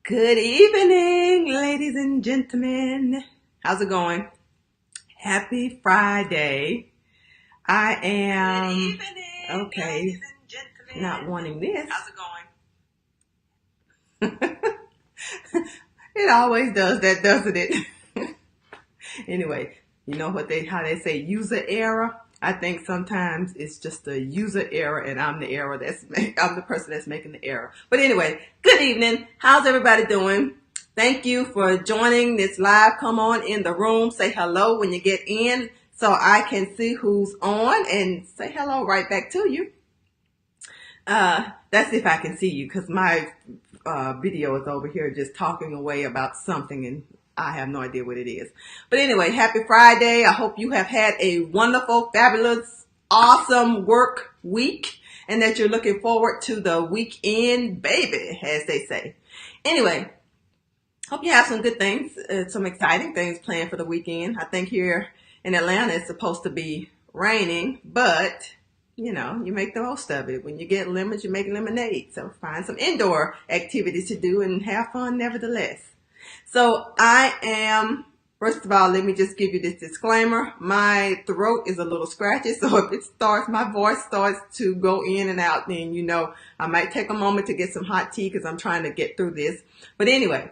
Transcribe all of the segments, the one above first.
Good evening, ladies and gentlemen. How's it going? Happy Friday. I am Good evening, okay, ladies and gentlemen. not wanting this. How's it going? It always does that, doesn't it? Anyway, you know how they say user error? I think sometimes it's just a user error and I'm I'm the person that's making the error. But anyway, good evening. How's everybody doing? Thank you for joining this live. Come on in the room. Say hello when you get in so I can see who's on and say hello right back to you. That's if I can see you because my video is over here just talking away about something and I have no idea what it is. But anyway, happy Friday. I hope you have had a wonderful, fabulous, awesome work week and that you're looking forward to the weekend, baby, as they say. Anyway, hope you have some good things, some exciting things planned for the weekend. I think here in Atlanta it's supposed to be raining, but you know, you make the most of it. When you get lemons, you make lemonade. So find some indoor activities to do and have fun nevertheless. So first of all, let me just give you this disclaimer. My throat is a little scratchy, so if my voice starts to go in and out, then you know I might take a moment to get some hot tea because I'm trying to get through this. But anyway,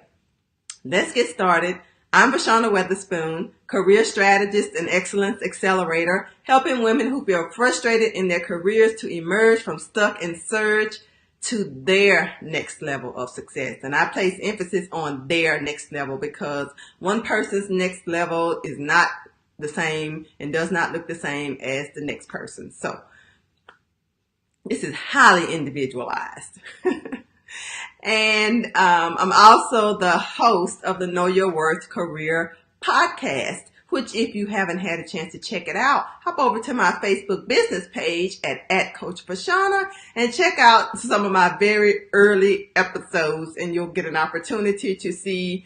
let's get started. I'm Vashana Weatherspoon, career strategist and excellence accelerator, helping women who feel frustrated in their careers to emerge from stuck and surge to their next level of success. And I place emphasis on their next level because one person's next level is not the same and does not look the same as the next person. So this is highly individualized. And I'm also the host of the Know Your Worth Career podcast, which if you haven't had a chance to check it out, hop over to my Facebook business page at Coach Vashana and check out some of my very early episodes and you'll get an opportunity to see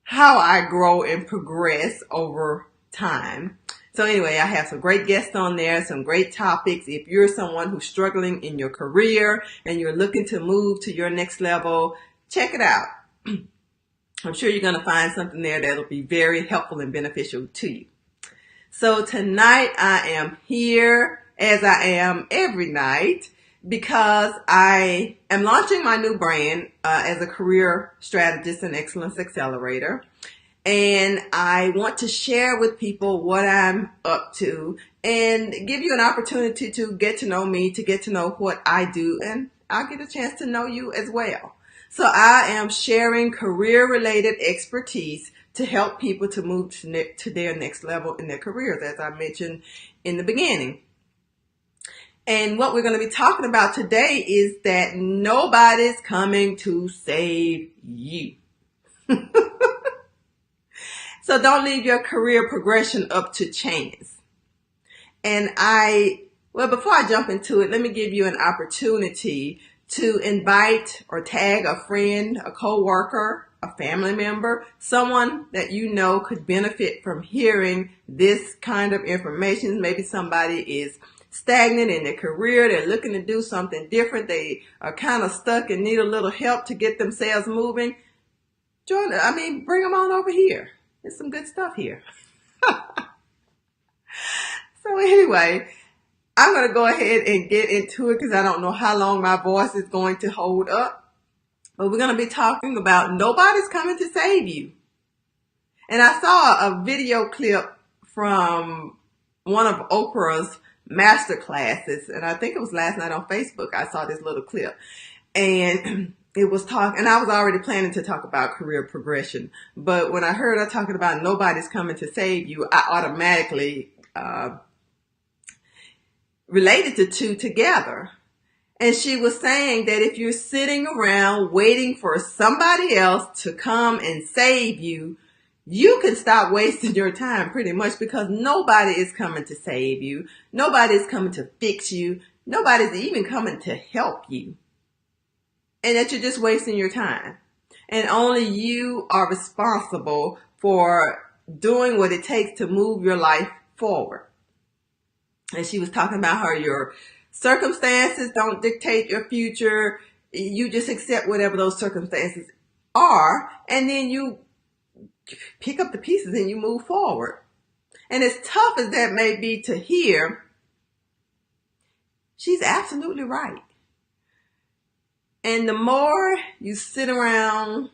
how I grow and progress over time. So anyway, I have some great guests on there, some great topics. If you're someone who's struggling in your career and you're looking to move to your next level, check it out. I'm sure you're going to find something there that'll be very helpful and beneficial to you. So tonight I am here, as I am every night, because I am launching my new brand as a career strategist and excellence accelerator. And I want to share with people what I'm up to and give you an opportunity to get to know me, to get to know what I do, and I'll get a chance to know you as well. So I am sharing career-related expertise to help people to move to their next level in their careers, as I mentioned in the beginning. And what we're going to be talking about today is that nobody's coming to save you. So don't leave your career progression up to chance. And before I jump into it, let me give you an opportunity to invite or tag a friend, a coworker, a family member, someone that you know could benefit from hearing this kind of information. Maybe somebody is stagnant in their career. They're looking to do something different. They are kind of stuck and need a little help to get themselves moving. Bring them on over here. There's some good stuff here. So anyway, I'm going to go ahead and get into it because I don't know how long my voice is going to hold up. But we're going to be talking about nobody's coming to save you. And I saw a video clip from one of Oprah's master classes. And I think it was last night on Facebook. I saw this little clip. And it was and I was already planning to talk about career progression. But when I heard her talking about nobody's coming to save you, I automatically related the two together. And she was saying that if you're sitting around waiting for somebody else to come and save you, you can stop wasting your time pretty much because nobody is coming to save you. Nobody is coming to fix you. Nobody's even coming to help you. And that you're just wasting your time. And only you are responsible for doing what it takes to move your life forward. And she was talking about how your circumstances don't dictate your future. You just accept whatever those circumstances are, and then you pick up the pieces and you move forward. And as tough as that may be to hear, she's absolutely right. And the more you sit around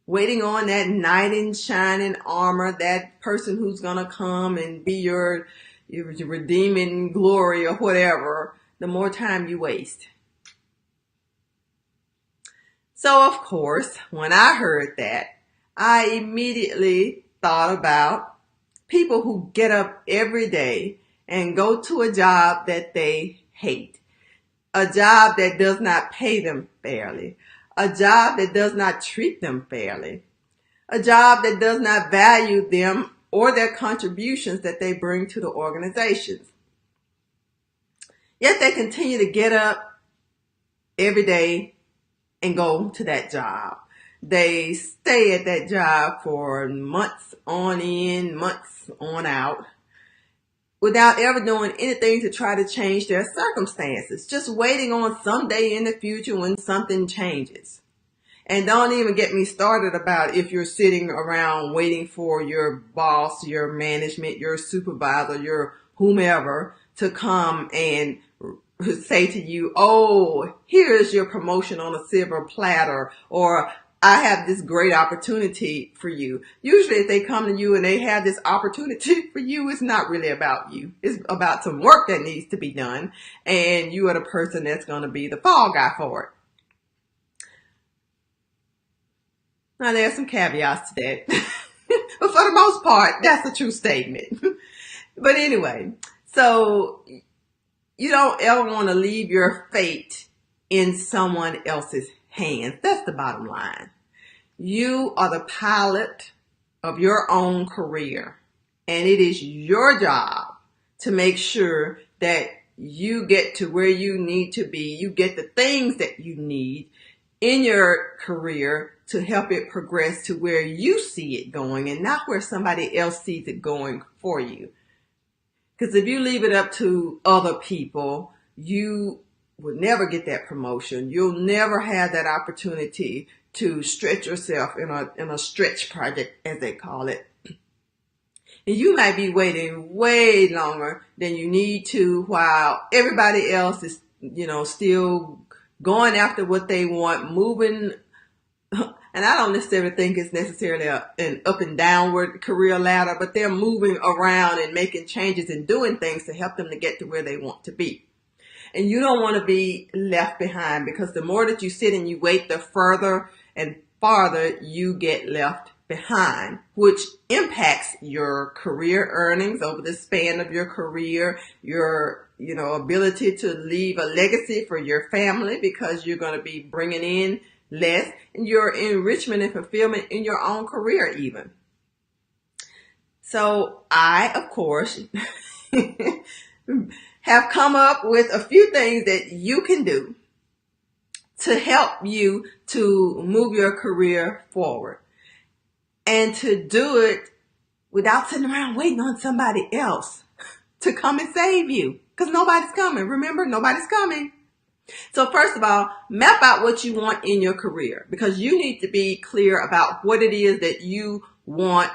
waiting on that knight in shining armor, that person who's going to come and be your redeeming glory or whatever, the more time you waste. So, of course, when I heard that, I immediately thought about people who get up every day and go to a job that they hate, a job that does not pay them fairly, a job that does not treat them fairly, a job that does not value them or their contributions that they bring to the organizations. Yet they continue to get up every day and go to that job. They stay at that job for months on in, months on out, without ever doing anything to try to change their circumstances, just waiting on someday in the future when something changes. And don't even get me started about if you're sitting around waiting for your boss, your management, your supervisor, your whomever to come and say to you, oh, here's your promotion on a silver platter, or I have this great opportunity for you. Usually if they come to you and they have this opportunity for you, it's not really about you. It's about some work that needs to be done, and you are the person that's going to be the fall guy for it. Now, there's some caveats to that, but for the most part, that's a true statement. But anyway, so you don't ever want to leave your fate in someone else's hands. That's the bottom line. You are the pilot of your own career, and it is your job to make sure that you get to where you need to be. You get the things that you need in your career to help it progress to where you see it going and not where somebody else sees it going for you. Because if you leave it up to other people, you will never get that promotion. You'll never have that opportunity to stretch yourself in a stretch project, as they call it. And you might be waiting way longer than you need to while everybody else is, still going after what they want, moving. And I don't necessarily think it's necessarily an up and downward career ladder, but they're moving around and making changes and doing things to help them to get to where they want to be. And you don't want to be left behind, because the more that you sit and you wait, the further and farther you get left behind, which impacts your career earnings over the span of your career, your ability to leave a legacy for your family, because you're going to be bringing in less, and your enrichment and fulfillment in your own career even. So I, of course, have come up with a few things that you can do to help you to move your career forward, and to do it without sitting around waiting on somebody else to come and save you, because nobody's coming. Remember, nobody's coming. So first of all, map out what you want in your career, because you need to be clear about what it is that you want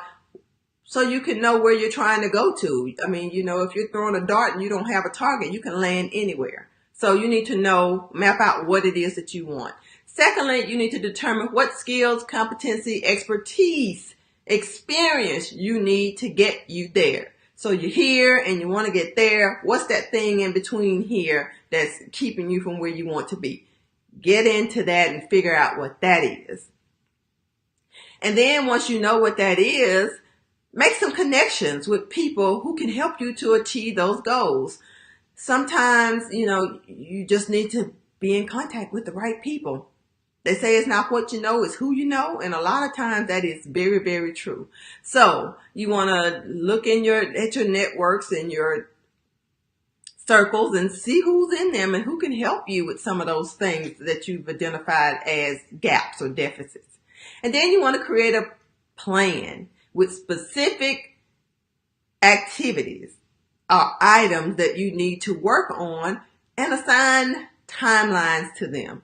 so you can know where you're trying to go to. I mean, if you're throwing a dart and you don't have a target, you can land anywhere. So you need to map out what it is that you want. Secondly, you need to determine what skills, competency, expertise, experience you need to get you there. So you're here and you want to get there. What's that thing in between here that's keeping you from where you want to be? Get into that and figure out what that is. And then once you know what that is, make some connections with people who can help you to achieve those goals. Sometimes, you just need to be in contact with the right people. They say it's not what you know, it's who you know. And a lot of times that is very, very true. So you want to look at your networks and your circles and see who's in them and who can help you with some of those things that you've identified as gaps or deficits. And then you want to create a plan with specific activities or items that you need to work on, and assign timelines to them.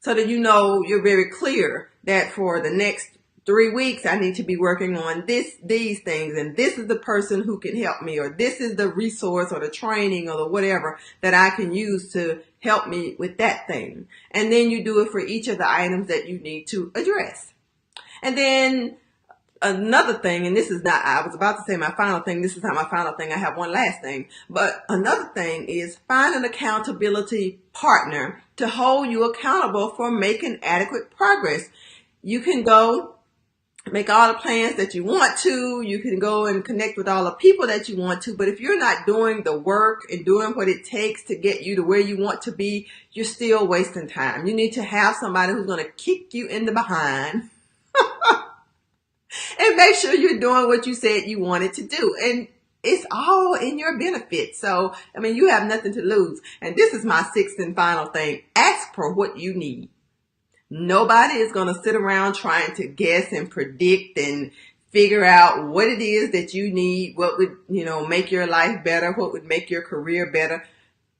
so that you know you're very clear that for the next 3 weeks, I need to be working on these things, and this is the person who can help me, or this is the resource or the training or the whatever that I can use to help me with that thing. And then you do it for each of the items that you need to address. And then another thing, and this is not, I was about to say my final thing. This is not my final thing. I have one last thing. But another thing is find an accountability partner to hold you accountable for making adequate progress. You can go make all the plans that you want to. You can go and connect with all the people that you want to. But if you're not doing the work and doing what it takes to get you to where you want to be, you're still wasting time. You need to have somebody who's going to kick you in the behind and make sure you're doing what you said you wanted to do. And it's all in your benefit. So, I mean, you have nothing to lose. And this is my sixth and final thing. Ask for what you need. Nobody is going to sit around trying to guess and predict and figure out what it is that you need, what would, make your life better, what would make your career better.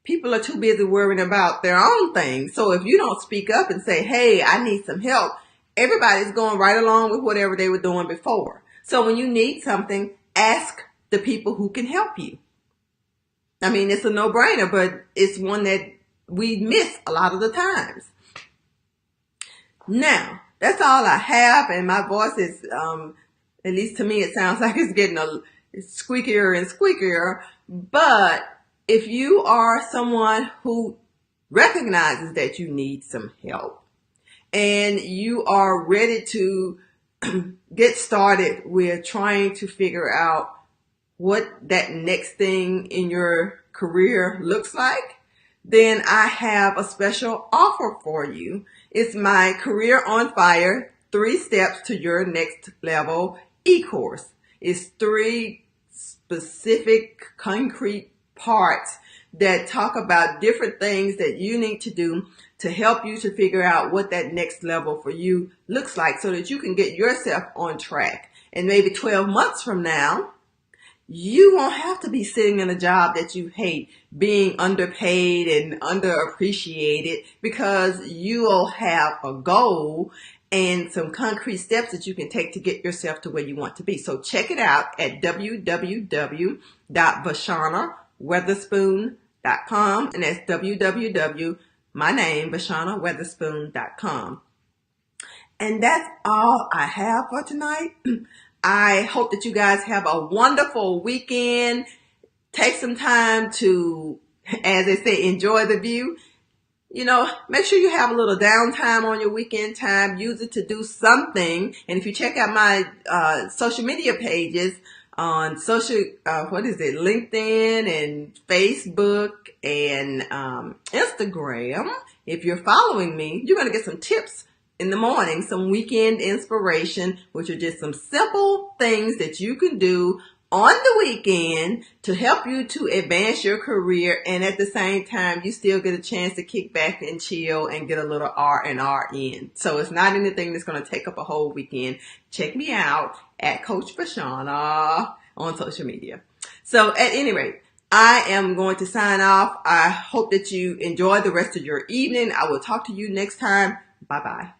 People are too busy worrying about their own things. So if you don't speak up and say, hey, I need some help, everybody's going right along with whatever they were doing before. So when you need something, ask the people who can help you. I mean, it's a no-brainer, but it's one that we miss a lot of the times. Now, that's all I have, and my voice is, at least to me, it sounds like it's getting squeakier and squeakier. But if you are someone who recognizes that you need some help and you are ready to get started with trying to figure out what that next thing in your career looks like, then I have a special offer for you. It's my Career on Fire 3 Steps to Your Next Level e-course. It's 3 specific concrete parts that talk about different things that you need to do to help you to figure out what that next level for you looks like so that you can get yourself on track. And maybe 12 months from now, you won't have to be sitting in a job that you hate, being underpaid and underappreciated, because you will have a goal and some concrete steps that you can take to get yourself to where you want to be. So check it out at www.vashanaweatherspoon.com, and that's www.vashanaweatherspoon.com. And that's all I have for tonight. I hope that you guys have a wonderful weekend. Take some time to, as they say, enjoy the view. Make sure you have a little downtime on your weekend time. Use it to do something. And if you check out my social media pages on LinkedIn and Facebook and Instagram, if you're following me, you're going to get some tips in the morning, some weekend inspiration, which are just some simple things that you can do on the weekend to help you to advance your career, and at the same time you still get a chance to kick back and chill and get a little R&R in. So it's not anything that's going to take up a whole weekend. Check me out at Coach Vashana on social media. So at any rate, I am going to sign off. I hope that you enjoy the rest of your evening. I will talk to you next time. Bye-bye.